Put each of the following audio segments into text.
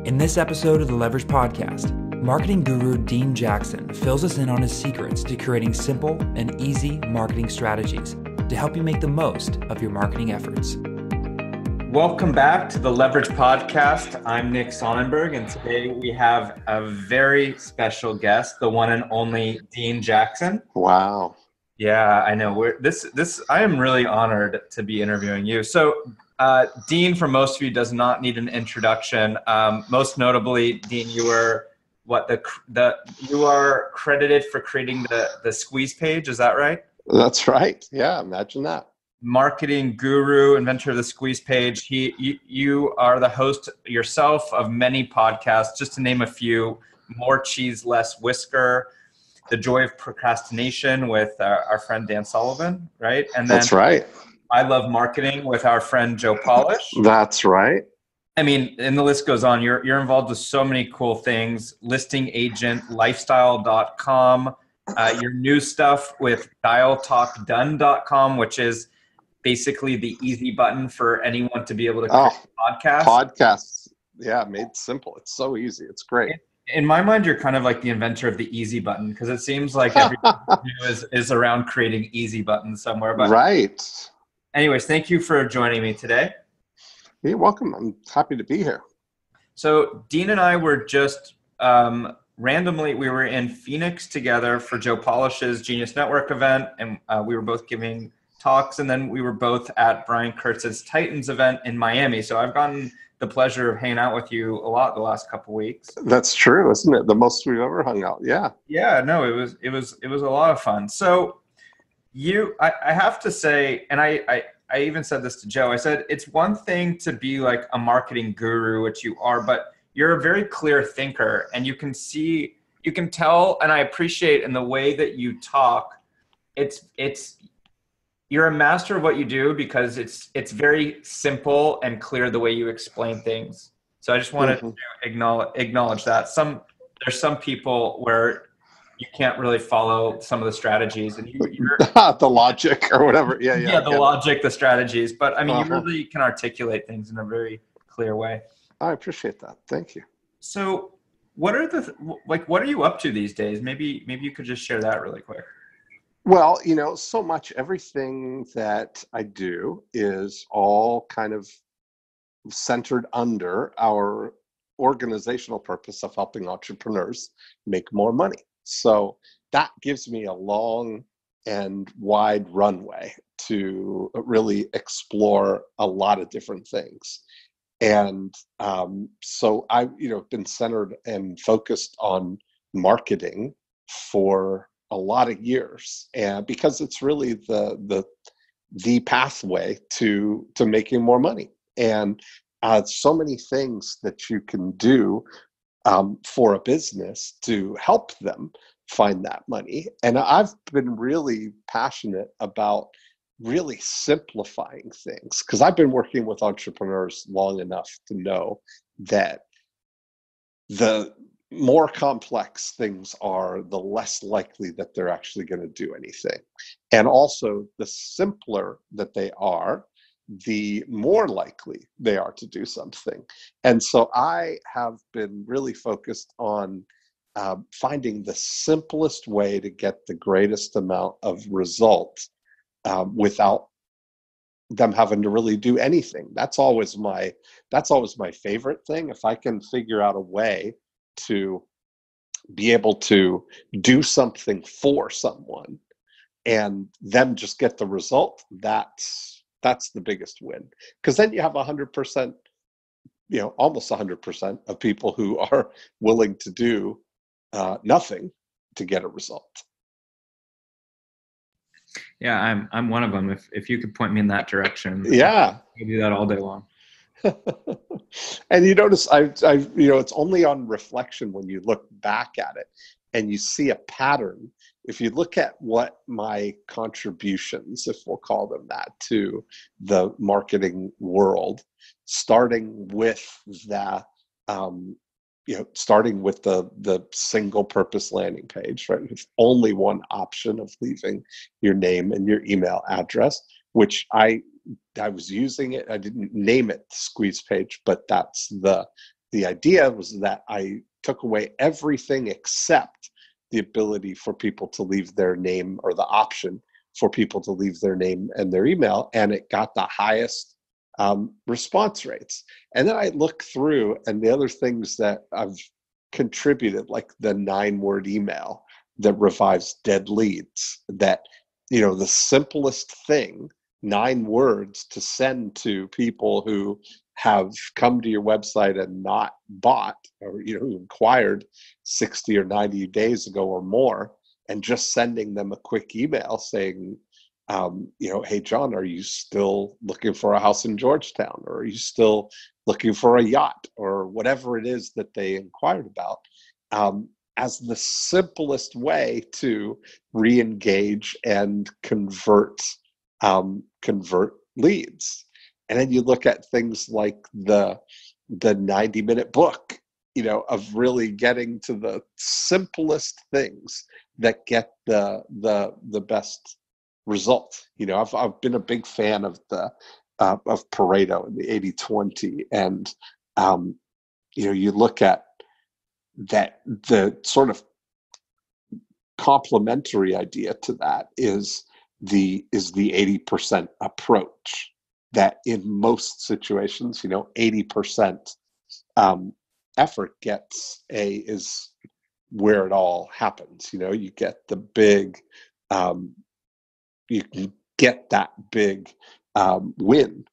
In this episode of the Leverage Podcast, marketing guru Dean Jackson fills us in on his secrets to creating simple and easy marketing strategies to help you make the most of your marketing efforts. Welcome back to the Leverage Podcast. I'm Nick Sonnenberg, and today we have a very special guest, the one and only Dean Jackson. Wow. Yeah, I know. I am really honored to be interviewing you. So, Dean, for most of you, does not need an introduction. Most notably, Dean, you were you are credited for creating the Squeeze page. Is that right? That's right. Yeah, imagine that. Marketing guru, inventor of the Squeeze page. You are the host yourself of many podcasts, just to name a few: More Cheese, Less Whisker, The Joy of Procrastination with our friend Dan Sullivan, right? And then that's right. I Love Marketing with our friend Joe Polish. That's right. I mean, and the list goes on. You're involved with so many cool things: listing agent, lifestyle.com, your new stuff with dialtalkdone.com, which is basically the easy button for anyone to be able to create a podcast. Podcasts. Yeah, made simple. It's so easy. It's great. In my mind, you're kind of like the inventor of the easy button, because it seems like everything you do is around creating easy buttons somewhere. But right. Anyways, thank you for joining me today. You're welcome. I'm happy to be here. So Dean and I were just randomly, we were in Phoenix together for Joe Polish's Genius Network event, and we were both giving talks, and then we were both at Brian Kurtz's Titans event in Miami. So I've gotten the pleasure of hanging out with you a lot the last couple of weeks. That's true, isn't it? The most we've ever hung out. Yeah. Yeah, no, it was a lot of fun. So I have to say, and I even said this to Joe, I said, it's one thing to be like a marketing guru, which you are, but you're a very clear thinker, and you can tell, and I appreciate in the way that you talk, you're a master of what you do, because it's very simple and clear the way you explain things. So I just wanted to acknowledge that. There's some people where you can't really follow some of the strategies, and you're the logic or whatever. Yeah, the logic, the strategies. But I mean, you really can articulate things in a very clear way. I appreciate that. Thank you. So what are you up to these days? Maybe you could just share that really quick. Well, so much, everything that I do is all kind of centered under our organizational purpose of helping entrepreneurs make more money. So that gives me a long and wide runway to really explore a lot of different things. And so I've been centered and focused on marketing for a lot of years, and because it's really the pathway to making more money, and so many things that you can do for a business to help them find that money. And I've been really passionate about really simplifying things, because I've been working with entrepreneurs long enough to know that the more complex things are, the less likely that they're actually going to do anything. And also, the simpler that they are, the more likely they are to do something. And so I have been really focused on finding the simplest way to get the greatest amount of results without them having to really do anything. That's always my favorite thing. If I can figure out a way to be able to do something for someone and them just get the result, that's the biggest win. Because then you have 100%, almost 100% of people who are willing to do nothing to get a result. Yeah, I'm one of them. If you could point me in that direction, yeah, I do that all day long. And you notice, it's only on reflection when you look back at it and you see a pattern. If you look at what my contributions, if we'll call them that, to the marketing world, starting with the single purpose landing page, right, with only one option of leaving your name and your email address, which I was using it. I didn't name it Squeeze page, but that's the the idea was that I took away everything except the ability for people to leave their name, or the option for people to leave their name and their email, and it got the highest response rates. And then I look through, and the other things that I've contributed, like the 9-word email that revives dead leads, that, the simplest thing, 9 words to send to people who have come to your website and not bought, or who inquired 60 or 90 days ago or more, and just sending them a quick email saying, hey, John, are you still looking for a house in Georgetown? Or are you still looking for a yacht? Or whatever it is that they inquired about, as the simplest way to re-engage and convert leads. And then you look at things like the 90-minute book, of really getting to the simplest things that get the best result. I've been a big fan of of Pareto and the 80-20, and you look at that, the sort of complementary idea to that is the 80% approach, that in most situations, 80% effort is where it all happens. You get the big, you can get that big win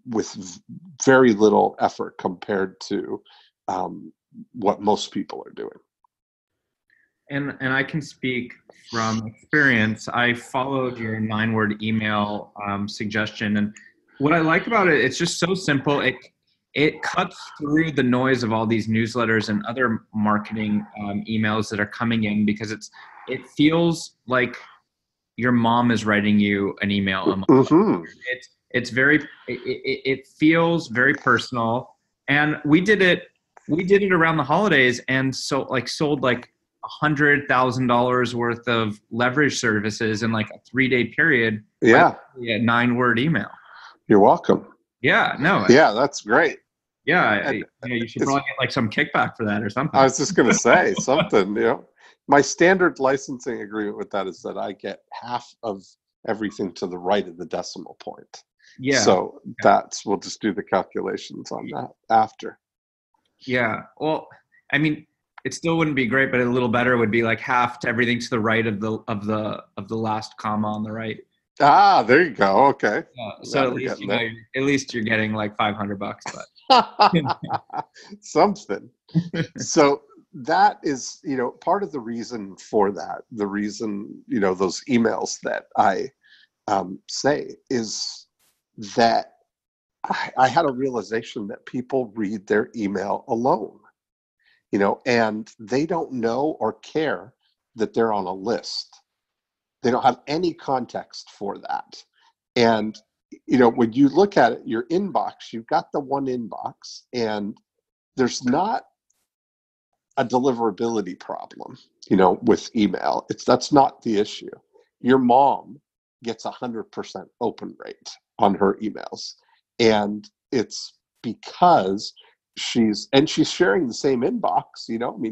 with very little effort compared to what most people are doing. And I can speak from experience. I followed your 9-word email suggestion, and what I like about it, it's just so simple. It cuts through the noise of all these newsletters and other marketing emails that are coming in, because it feels like your mom is writing you an email. Mm-hmm. It feels very personal, and we did it around the holidays, and so sold like $100,000 worth of leverage services in like a 3-day period. Yeah. A 9-word email. You're welcome. Yeah, no. Yeah, that's great. Yeah, you should probably get like some kickback for that or something. I was just going to say something, My standard licensing agreement with that is that I get half of everything to the right of the decimal point. Yeah. So we'll just do the calculations on that after. Yeah. Well, I mean, it still wouldn't be great, but a little better would be like half to everything to the right of the last comma on the right. Ah, there you go. Okay. So at least you're getting like $500, but something. So that is, part of the reason for that. The reason, those emails that I say is that I had a realization that people read their email alone, and they don't know or care that they're on a list. They don't have any context for that. And, when you look at it, your inbox, you've got the one inbox, and there's not a deliverability problem, with email. That's not the issue. Your mom gets 100% open rate on her emails. And it's because she's sharing the same inbox,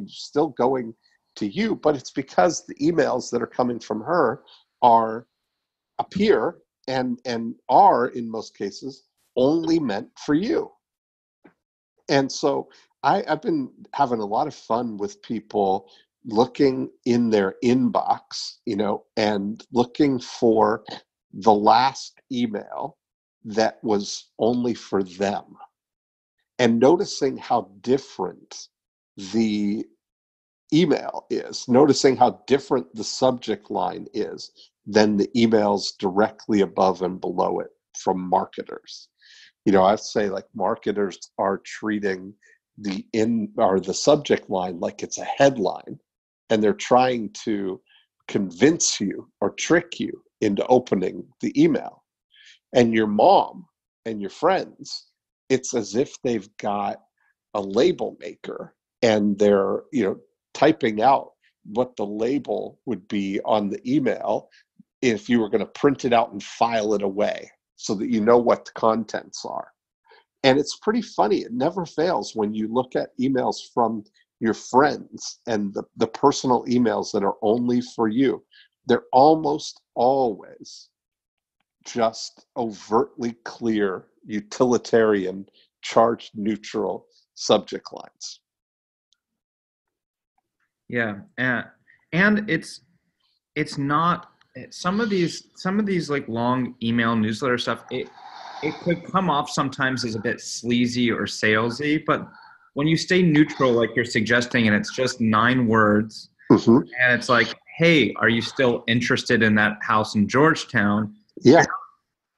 still going to you, but it's because the emails that are coming from her appear and are, in most cases, only meant for you. And so I've been having a lot of fun with people looking in their inbox, and looking for the last email that was only for them, and noticing how different the email is, noticing how different the subject line is than the emails directly above and below it from marketers. I'd say like marketers are treating the subject line like it's a headline, and they're trying to convince you or trick you into opening the email. And your mom and your friends, it's as if they've got a label maker, and they're, typing out what the label would be on the email if you were going to print it out and file it away so that you know what the contents are. And it's pretty funny. It never fails when you look at emails from your friends and the personal emails that are only for you. They're almost always just overtly clear, utilitarian, charge neutral subject lines. Yeah, and it's not some of these like long email newsletter stuff. It could come off sometimes as a bit sleazy or salesy, but when you stay neutral, like you're suggesting, and it's just 9 words, Mm-hmm. and it's like, hey, are you still interested in that house in Georgetown? Yeah.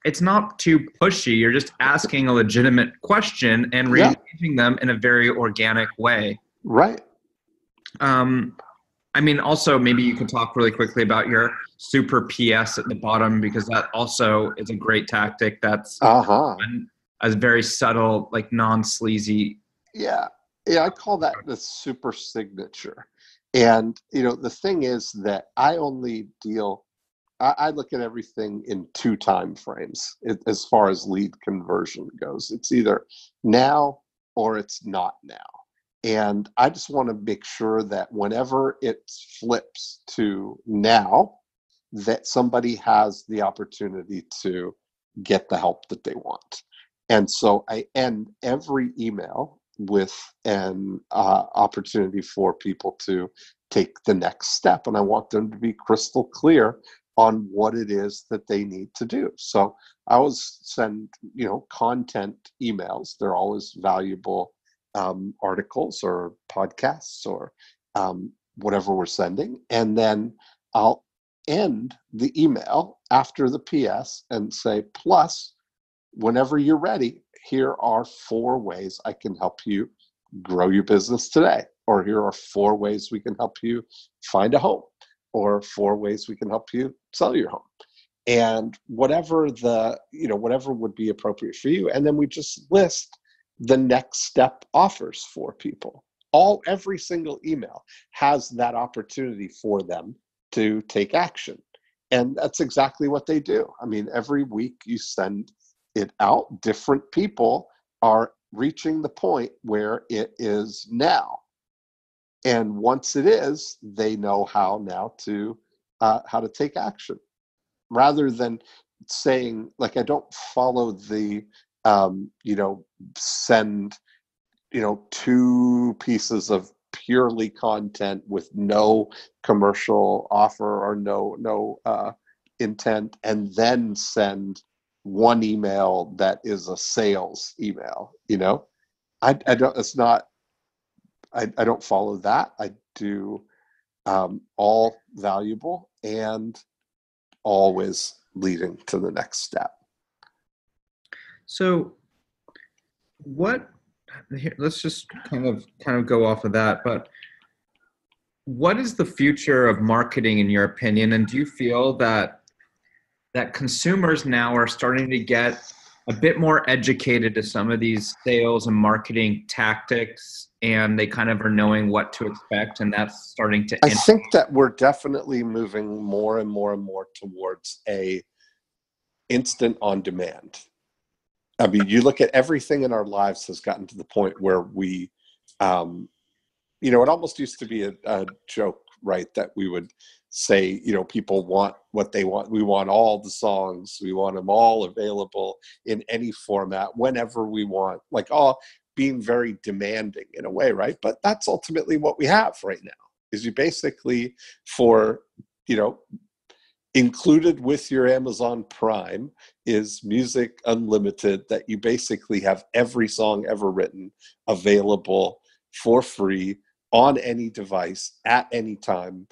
It's not too pushy. You're just asking a legitimate question and re-engaging them in a very organic way. Right. I mean, also, maybe you could talk really quickly about your super PS at the bottom, because that also is a great tactic. That's a very subtle, like non-sleazy. Yeah. Yeah, I call that the super signature. And, the thing is that I look at everything in 2 time frames as far as lead conversion goes. It's either now or it's not now. And I just want to make sure that whenever it flips to now, that somebody has the opportunity to get the help that they want. And so I end every email with an opportunity for people to take the next step. And I want them to be crystal clear on what it is that they need to do. So I always send, content emails. They're always valuable articles or podcasts or whatever we're sending. And then I'll end the email after the PS and say, plus, whenever you're ready, here are 4 ways I can help you grow your business today. Or here are 4 ways we can help you find a home. Or 4 ways we can help you sell your home. And whatever whatever would be appropriate for you. And then we just list the next step offers for people. Every single email has that opportunity for them to take action. And that's exactly what they do. I mean, every week you send it out, different people are reaching the point where it is now. And once it is, they know how now to take action, rather than saying, like, I don't follow the send 2 pieces of purely content with no commercial offer or no intent, and then send 1 email that is a sales email. I don't. It's not. I don't follow that. I do all valuable and always leading to the next step. So let's just kind of go off of that, but what is the future of marketing in your opinion? And do you feel that consumers now are starting to get a bit more educated to some of these sales and marketing tactics, and they kind of are knowing what to expect, and that's starting to I think that we're definitely moving more and more and more towards a instant on demand. I mean, you look at everything in our lives has gotten to the point where we, it almost used to be a joke, right? That we would say, people want what they want. We want all the songs. We want them all available in any format, whenever we want, like being very demanding in a way, right? But that's ultimately what we have right now, is you basically included with your Amazon Prime is Music Unlimited, that you basically have every song ever written available for free on any device at any time,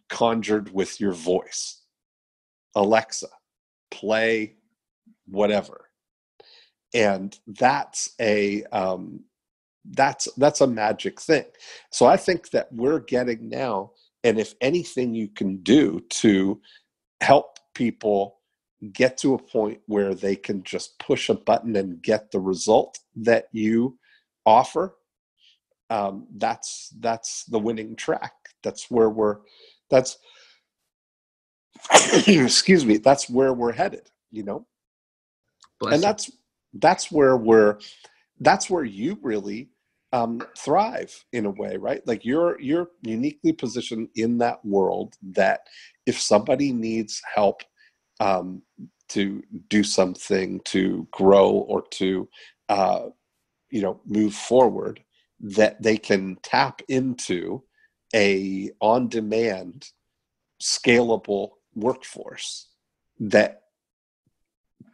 conjured with your voice. Alexa, play whatever. And that's a magic thing. So I think that we're getting now, and if anything you can do to help people get to a point where they can just push a button and get the result that you offer, that's the winning track. That's where excuse me, that's where we're headed, Bless and that's where we're that's where you really thrive in a way, right? Like you're uniquely positioned in that world that if somebody needs help to do something, to grow, or to move forward, that they can tap into a on-demand, scalable workforce that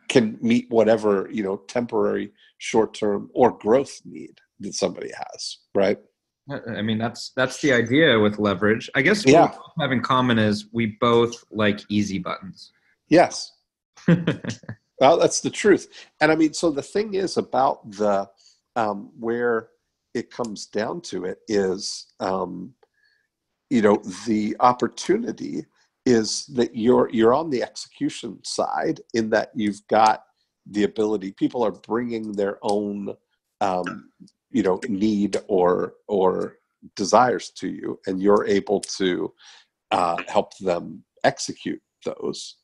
can meet whatever temporary, short-term, or growth need that somebody has, right? I mean, that's the idea with leverage. I guess what Yeah. we have in common is we both like easy buttons. Yes. Well, that's the truth. And I mean, so the thing is about the where it comes down to it is, the opportunity is that you're on the execution side, in that you've got the ability. People are bringing their own, need or desires to you, and you're able to help them execute those.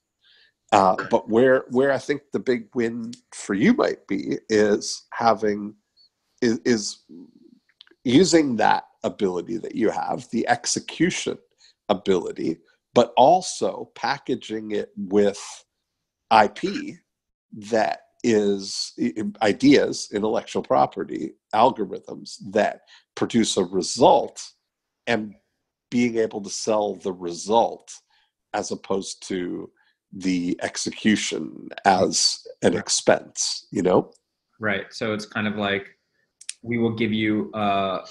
But where I think the big win for you might be is using that ability that you have, the execution ability, but also packaging it with IP that is ideas, intellectual property, algorithms that produce a result, and being able to sell the result as opposed to the execution as an expense, Right. So it's kind of like, we will give you a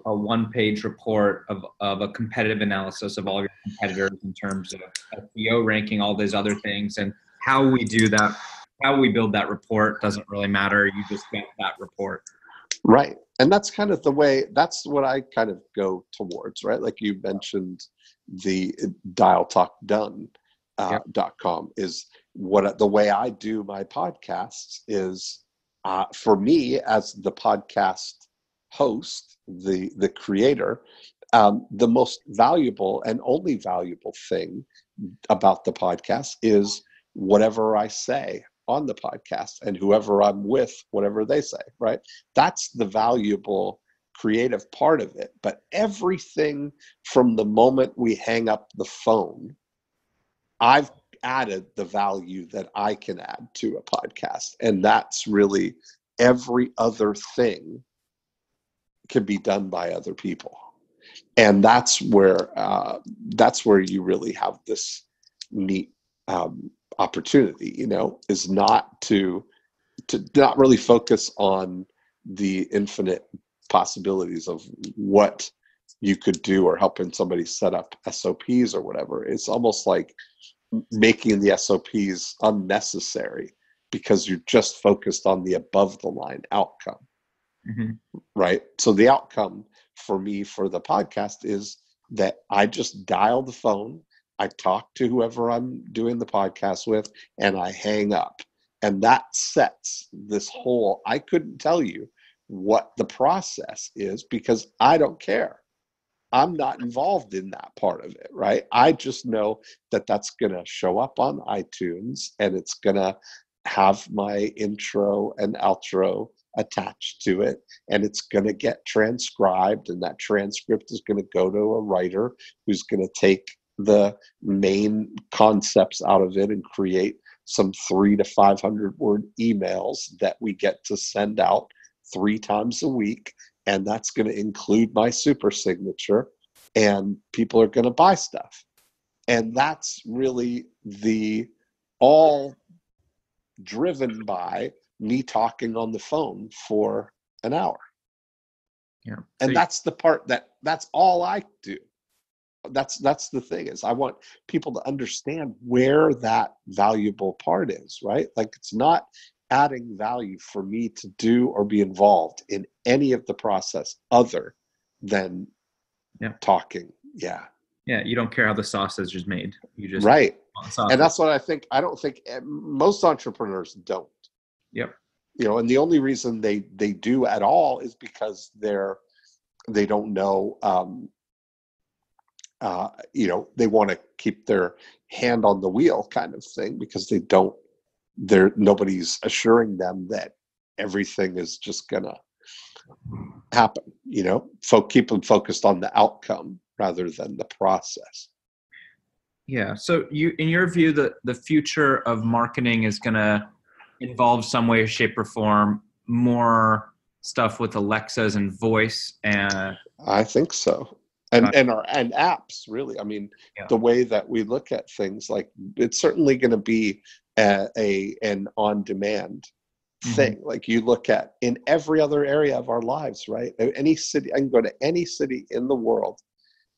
one-page report of a competitive analysis of all your competitors in terms of SEO ranking, all those other things, and how we do that, how we build that report doesn't really matter. You just get that report. Right. And that's kind of that's what I kind of go towards, right? Like you mentioned, the dialtalkdone.com is the way I do my podcasts is, for me as the podcast host, the creator, the most valuable and only valuable thing about the podcast is whatever I say on the podcast, and whoever I'm with, whatever they say, right? That's the valuable creative part of it. But everything from the moment we hang up the phone, I've added the value that I can add to a podcast. And that's really, every other thing can be done by other people. And that's where you really have this neat opportunity, is not to not really focus on the infinite possibilities of what you could do, or helping somebody set up SOPs or whatever. It's almost like making the SOPs unnecessary because you're just focused on the above the line outcome. Mm-hmm. Right? So the outcome for me for the podcast is that I just dial the phone, I talk to whoever I'm doing the podcast with, and I hang up. And that sets this whole, I couldn't tell you what the process is because I don't care. I'm not involved in that part of it, right? I just know that that's going to show up on iTunes, and it's going to have my intro and outro attached to it, and it's going to get transcribed, and that transcript is going to go to a writer who's going to take the main concepts out of it and create some 300 to 500 word emails that we get to send out 3 times a week. And that's going to include my super signature, and people are going to buy stuff. And that's really all driven by me talking on the phone for an hour. Yeah. And that's the part that's all I do. That's the thing, is I want people to understand where that valuable part is, right? Like, it's not adding value for me to do or be involved in any of the process other than talking. Yeah. Yeah. You don't care how the sausage is made. You just right. And that's what I don't think most entrepreneurs don't. Yep. And the only reason they do at all is because they don't know, they want to keep their hand on the wheel kind of thing, because nobody's assuring them that everything is just gonna happen. Keep them focused on the outcome rather than the process. Yeah. So in your view, the future of marketing is going to involve some way, shape, or form more stuff with Alexas and voice, and I think so. And apps, really. I mean, yeah. The way that we look at things, like, it's certainly going to be an on-demand thing. Like, you look at in every other area of our lives, right? Any city, I can go to any city in the world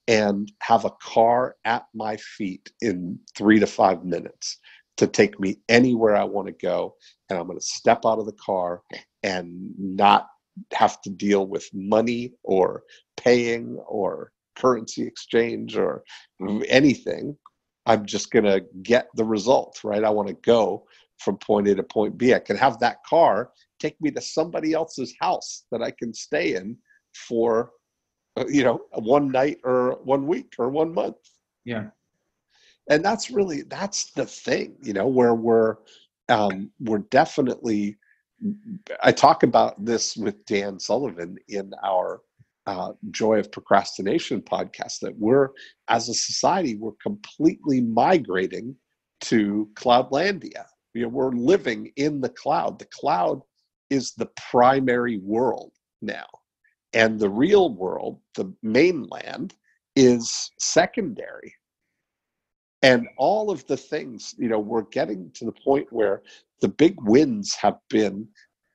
and have a car at my feet in 3 to 5 minutes to take me anywhere I want to go. And I'm going to step out of the car and not have to deal with money or paying or currency exchange or anything. I'm just going to get the result, right? I want to go from point A to point B. I can have that car take me to somebody else's house that I can stay in for one night or 1 week or 1 month. Yeah. And that's the thing, where we're definitely, I talk about this with Dan Sullivan in our Joy of Procrastination podcast, that we're, as a society, we're completely migrating to Cloudlandia. We're living in the cloud. The cloud is the primary world now. And the real world, the mainland, is secondary. And all of the things, we're getting to the point where the big wins have been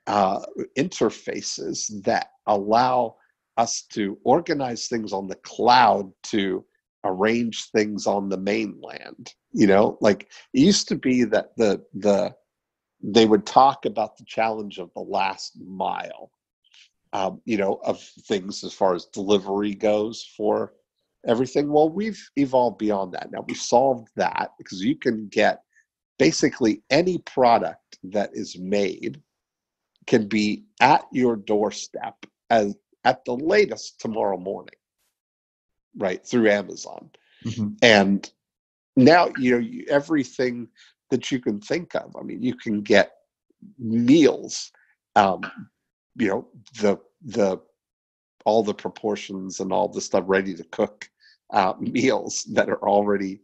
interfaces that allow us to organize things on the cloud to arrange things on the mainland. Like, it used to be that they would talk about the challenge of the last mile. Of things as far as delivery goes for everything. Well, we've evolved beyond that. Now, we've solved that because you can get basically any product that is made can be at your doorstep at the latest tomorrow morning, right, through Amazon. And now, everything that you can think of. I mean, you can get meals, all the proportions and all the stuff ready to cook meals that are already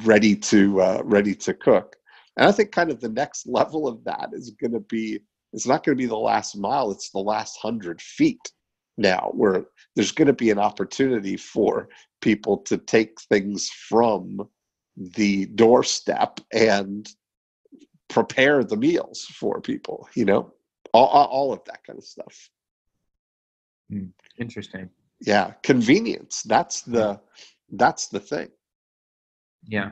ready to cook. And I think kind of the next level of that is going to be, it's not going to be the last mile, it's the last 100 feet now, where there's going to be an opportunity for people to take things from the doorstep and prepare the meals for people, all of that kind of stuff. Interesting. Yeah, convenience. That's the thing. Yeah.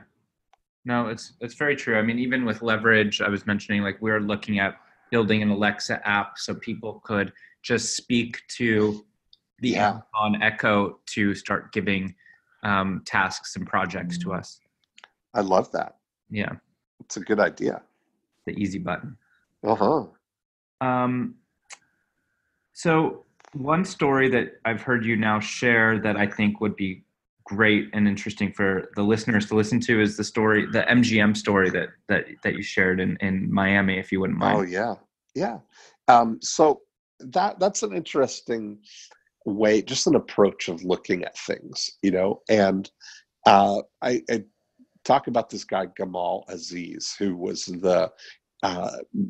No, it's very true. I mean, even with leverage, I was mentioning, like, we're looking at building an Alexa app so people could just speak to the Amazon Echo to start giving tasks and projects to us. I love that. Yeah. It's a good idea. The easy button. Uh-huh. So one story that I've heard you now share that I think would be great and interesting for the listeners to listen to is the MGM story that you shared in Miami, if you wouldn't mind. Oh, yeah. Yeah. So that's an interesting way, just an approach of looking at things, and I talk about this guy, Gamal Aziz, who was the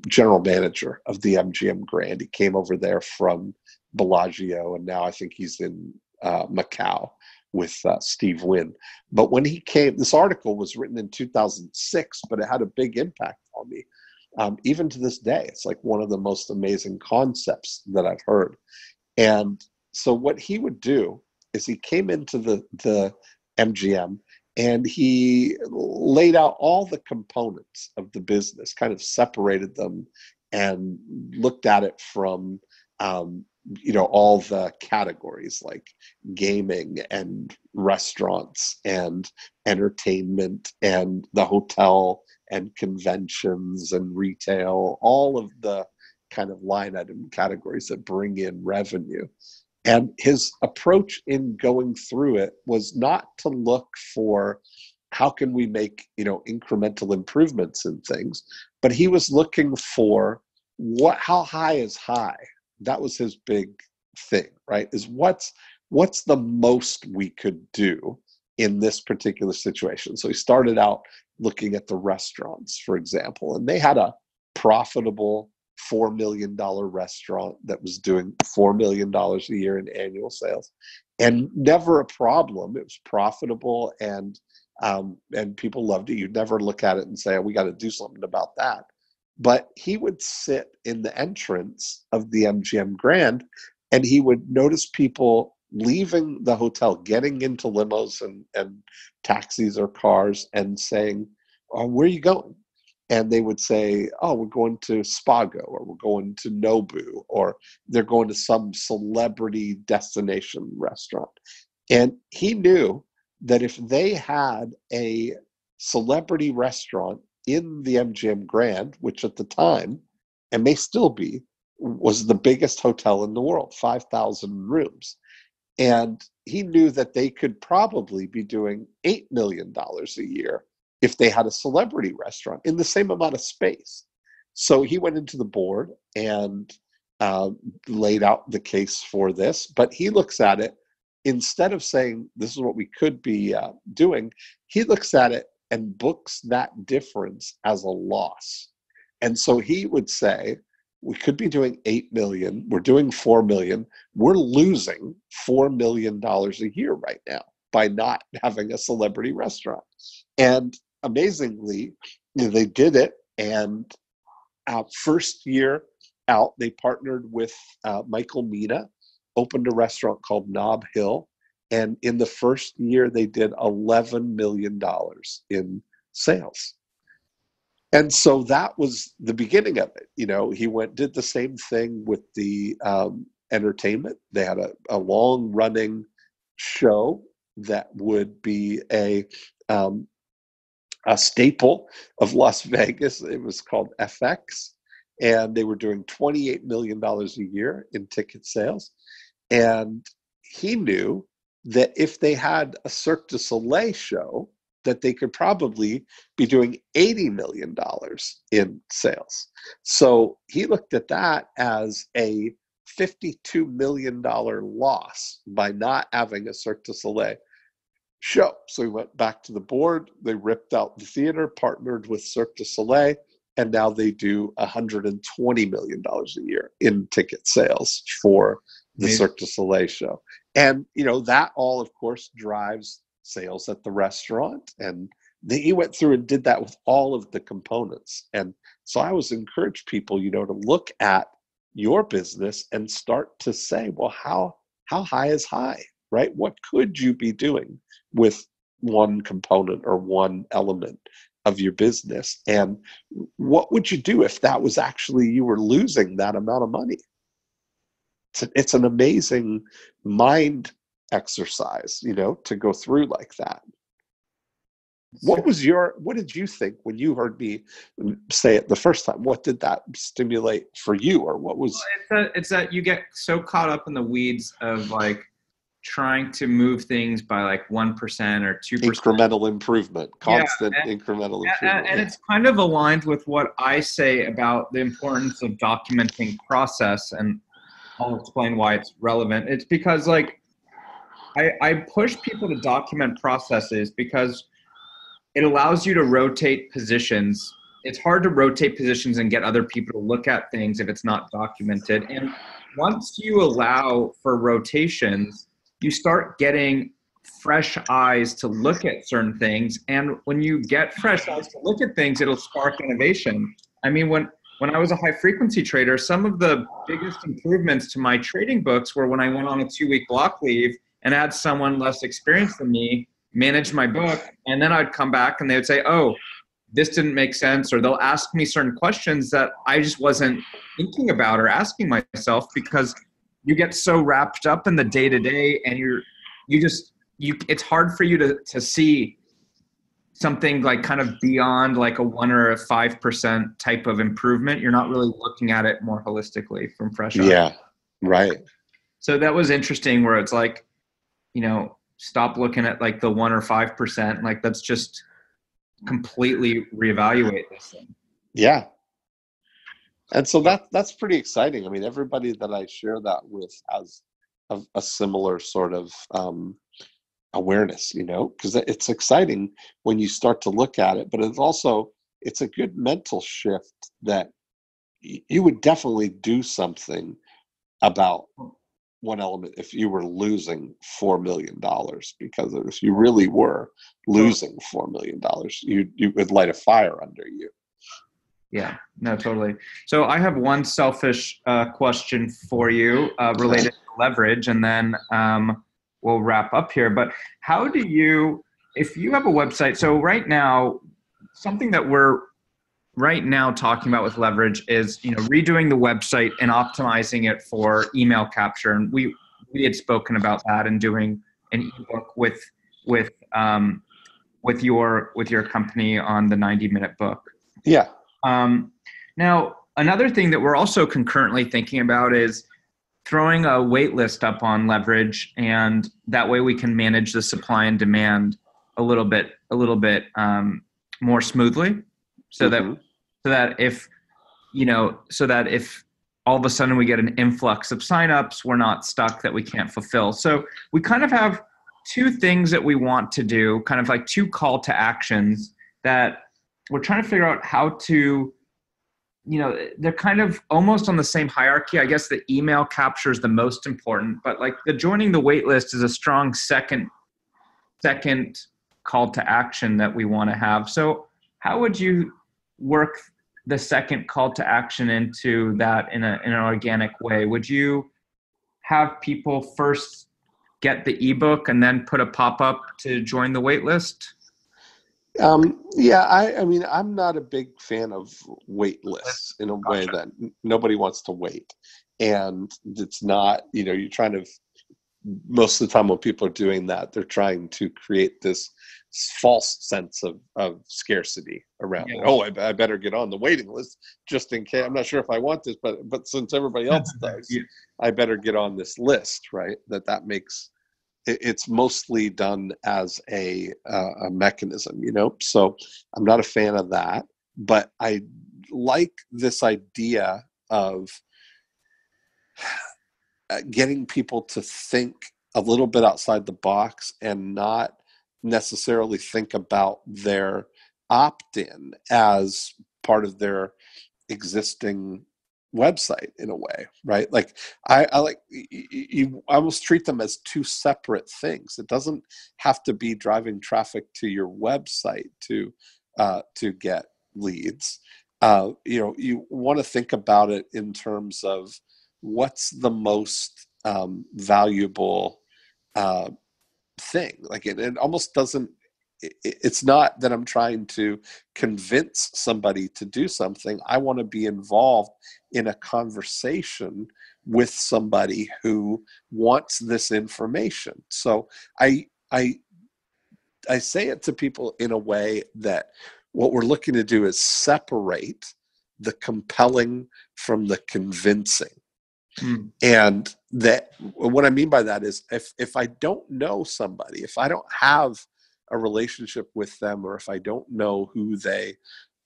general manager of the MGM Grand. He came over there from Bellagio, and now I think he's in Macau with Steve Wynn. But when he came, this article was written in 2006, but it had a big impact on me. Even to this day, it's like one of the most amazing concepts that I've heard. And so what he would do is he came into the MGM and he laid out all the components of the business, kind of separated them and looked at it from all the categories like gaming and restaurants and entertainment and the hotel and conventions and retail, all of the kind of line item categories that bring in revenue. And his approach in going through it was not to look for how can we make, incremental improvements in things, but he was looking for how high is high? That was his big thing, right? Is what's the most we could do in this particular situation? So he started out looking at the restaurants, for example, and they had a profitable $4 million restaurant that was doing $4 million a year in annual sales, and never a problem. It was profitable, and people loved it. You'd never look at it and say, oh, we got to do something about that. But he would sit in the entrance of the MGM Grand, and he would notice people leaving the hotel, getting into limos and taxis or cars, and saying, oh, where are you going? And they would say, oh, we're going to Spago, or we're going to Nobu, or they're going to some celebrity destination restaurant. And he knew that if they had a celebrity restaurant in the MGM Grand, which at the time, and may still be, was the biggest hotel in the world, 5,000 rooms. And he knew that they could probably be doing $8 million a year if they had a celebrity restaurant in the same amount of space. So he went into the board and laid out the case for this. But he looks at it, instead of saying this is what we could be doing, he looks at it and books that difference as a loss. And so he would say, we could be doing 8 million, we're doing 4 million, we're losing $4 million a year right now by not having a celebrity restaurant. And amazingly, they did it. And first year out, they partnered with Michael Mina, opened a restaurant called Nob Hill. And in the first year, they did $11 million in sales. And so that was the beginning of it. He did the same thing with the entertainment. They had a long running show that would be a staple of Las Vegas. It was called FX, and they were doing $28 million a year in ticket sales. And he knew that if they had a Cirque du Soleil show, that they could probably be doing $80 million in sales. So he looked at that as a $52 million loss by not having a Cirque du Soleil show. So he went back to the board, they ripped out the theater, partnered with Cirque du Soleil, and now they do $120 million a year in ticket sales for the Cirque du Soleil show. And, that all, of course, drives sales at the restaurant. And he went through and did that with all of the components. And so I always encourage people, to look at your business and start to say, well, how high is high, right? What could you be doing with one component or one element of your business? And what would you do if that was actually, you were losing that amount of money? It's an amazing mind exercise, to go through like that. What did you think when you heard me say it the first time? What did that stimulate for you, or what was? It's that you get so caught up in the weeds of like trying to move things by like 1% or 2%. Incremental improvement, constant incremental improvement. And it's kind of aligned with what I say about the importance of documenting process, and I'll explain why it's relevant. It's because like I push people to document processes because it allows you to rotate positions. It's hard to rotate positions and get other people to look at things if it's not documented. And once you allow for rotations, you start getting fresh eyes to look at certain things. And when you get fresh eyes to look at things, it'll spark innovation. I mean, when I was a high frequency trader, some of the biggest improvements to my trading books were when I went on a 2-week block leave and had someone less experienced than me manage my book. And then I'd come back and they would say, oh, this didn't make sense. Or they'll ask me certain questions that I just wasn't thinking about or asking myself, because you get so wrapped up in the day to day, and it's hard for you to see something like kind of beyond like a 1 or a 5% type of improvement. You're not really looking at it more holistically from fresh eyes. Yeah, right. So that was interesting, where it's like, stop looking at like the 1 or 5%. Like, let's just completely reevaluate this thing. Yeah. And so that's pretty exciting. I mean, everybody that I share that with has a similar sort of awareness, because it's exciting when you start to look at it, but it's a good mental shift that you would definitely do something about one element if you were losing $4 million, because if you really were losing $4 million, you would light a fire under you. Yeah, no, totally. So I have one selfish question for you related to leverage, and then we'll wrap up here. But how do you, if you have a website, so right now, something that we're right now talking about with leverage is, redoing the website and optimizing it for email capture. And we had spoken about that and doing an ebook with your company on the 90-minute book. Yeah. Now, another thing that we're also concurrently thinking about is throwing a wait list up on leverage, and that way we can manage the supply and demand a little bit more smoothly, so that if all of a sudden we get an influx of signups, we're not stuck that we can't fulfill. So we kind of have two things that we want to do, kind of like two call to actions that we're trying to figure out how to, they're kind of almost on the same hierarchy. I guess the email capture is the most important, but like the joining the wait list is a strong second call to action that we want to have. So how would you work the second call to action into that in an organic way? Would you have people first get the ebook and then put a pop-up to join the wait list? Yeah, I mean, I'm not a big fan of wait lists in a way that nobody wants to wait. And it's not, you're trying to, most of the time when people are doing that, they're trying to create this false sense of scarcity around it. Oh, I better get on the waiting list just in case. I'm not sure if I want this, but since everybody else does, I better get on this list, right? That makes it's mostly done as a mechanism, so I'm not a fan of that, but I like this idea of getting people to think a little bit outside the box and not necessarily think about their opt-in as part of their existing website in a way, right? Like I like you almost treat them as two separate things. It doesn't have to be driving traffic to your website to get leads. You want to think about it in terms of what's the most valuable thing. Like it almost doesn't. It's not that I'm trying to convince somebody to do something. I want to be involved in a conversation with somebody who wants this information. So I say it to people in a way that what we're looking to do is separate the compelling from the convincing. And that what I mean by that is if I don't know somebody, if I don't have a relationship with them, or if I don't know who they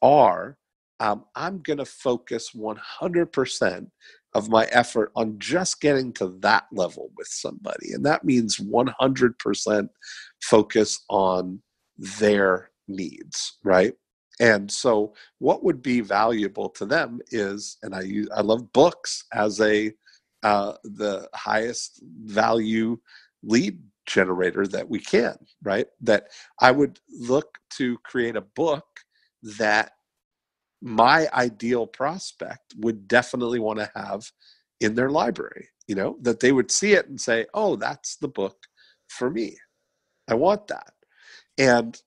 are, I'm going to focus 100% of my effort on just getting to that level with somebody. And that means 100% focus on their needs, right? And so what would be valuable to them is, and I love books as the highest value lead generator that we can, right? That I would look to create a book that my ideal prospect would definitely want to have in their library, that they would see it and say, oh, that's the book for me. I want that. And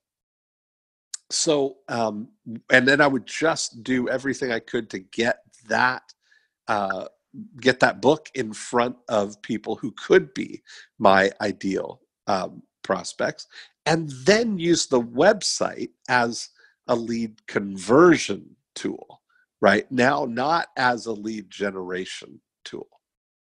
so, and then I would just do everything I could to get that book in front of people who could be my ideal prospects, and then use the website as a lead conversion tool, right? Now, not as a lead generation tool.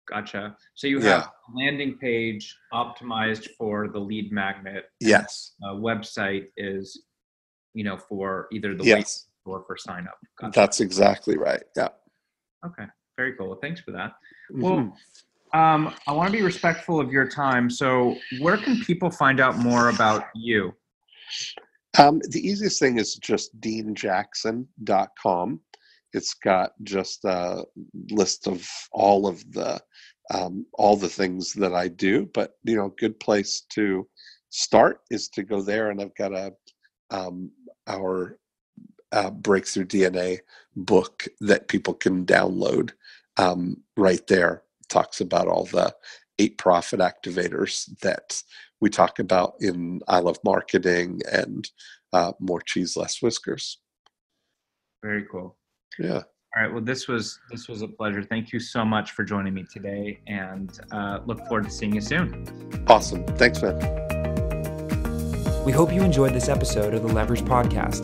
Gotcha. So you have a landing page optimized for the lead magnet. Yes. Website is, for either the wait or for sign up. Gotcha. That's exactly right. Yeah. Okay. Very cool. Well, thanks for that. Mhm. Well, I want to be respectful of your time. So where can people find out more about you? The easiest thing is just deanjackson.com. It's got just a list of all the things that I do, but good place to start is to go there, and I've got our Breakthrough DNA book that people can download right there. It talks about all the 8 profit activators that we talk about in I Love Marketing and More Cheese, Less Whiskers. Very cool. Yeah. All right. Well, this was a pleasure. Thank you so much for joining me today, and look forward to seeing you soon. Awesome. Thanks, man. We hope you enjoyed this episode of the Leverage Podcast.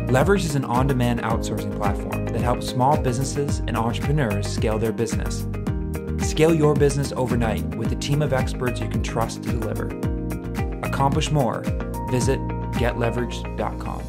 Leverage is an on-demand outsourcing platform that helps small businesses and entrepreneurs scale their business. Scale your business overnight with a team of experts you can trust to deliver. Accomplish more. Visit getleverage.com.